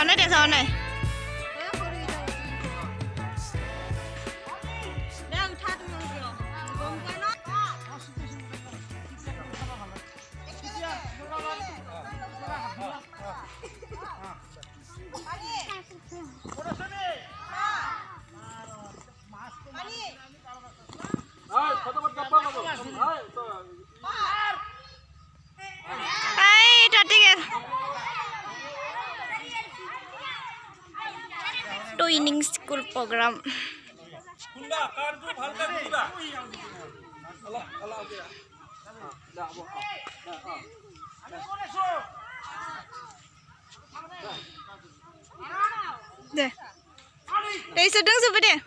নাই দে চাও নাই টুইনিং স্কুল প্রোগ্রাম দে এই sedang sepe deh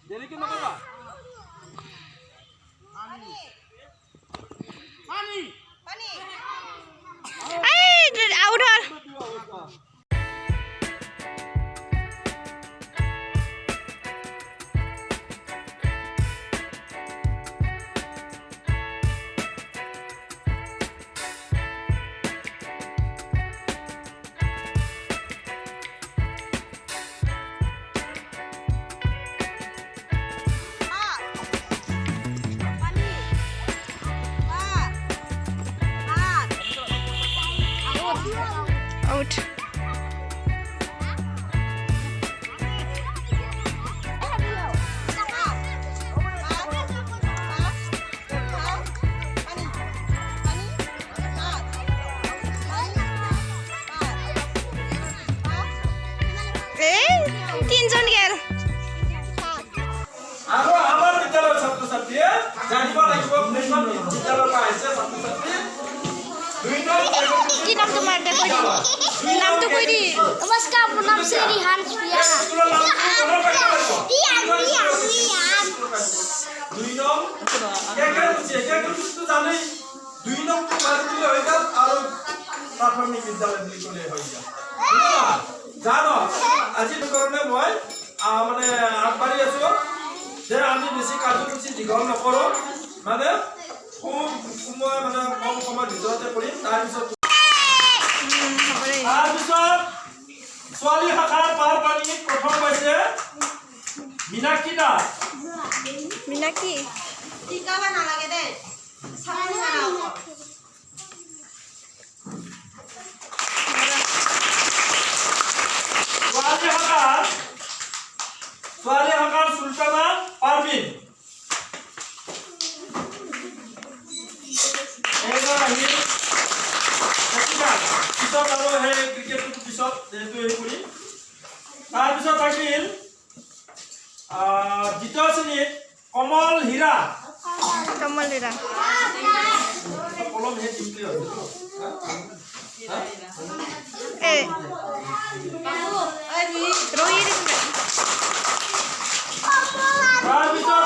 Jadi kita apa? Pani. Out her. Out. তিনজন গেল আৰু আমাৰ বিদ্যালয়ৰ ছাত্ৰ-ছাত্ৰীয়ে জানিব লাগিব কোনখন বিদ্যালয়ৰ পৰা আহিছে ছাত্ৰ-ছাত্ৰী কি নাম তোমাৰ দেখো নামটো কৈ দি नमस्कार মোৰ নাম শ্ৰী ৰিহান প্ৰিয়া দুই নং কেকেটো জানি দুই নং তোমাৰ বুলি হৈ গল আৰু প্ৰাথমিক বিদ্যালয় বুলি ক'লে হৈ গল জানো আজি কাৰণে মই মানে আগবাঢ়ি আছো যে আমি বেছি কাৰ্যসূচী দীঘল নকৰো মানে সময় মানে কম সময় ভিতৰতে কৰিম তাৰপিছত ছোৱালী শাখাৰ পাৰ পানী প্ৰথম পাইছে মিনাক্ষী দাস মিনাক্ষী টিকাবা নালাগে দে চাবনি নাও ছোৱালী শাখাৰ সুলতানা পাৰভিন পিছত আৰু সেই ক্ৰিকেটটো পিছত যেহেতু এই কৰি তাৰপিছত থাকিল দ্বিতীয় শ্ৰেণীত কমল হীৰা কলম সেই তিনটি তাৰপিছত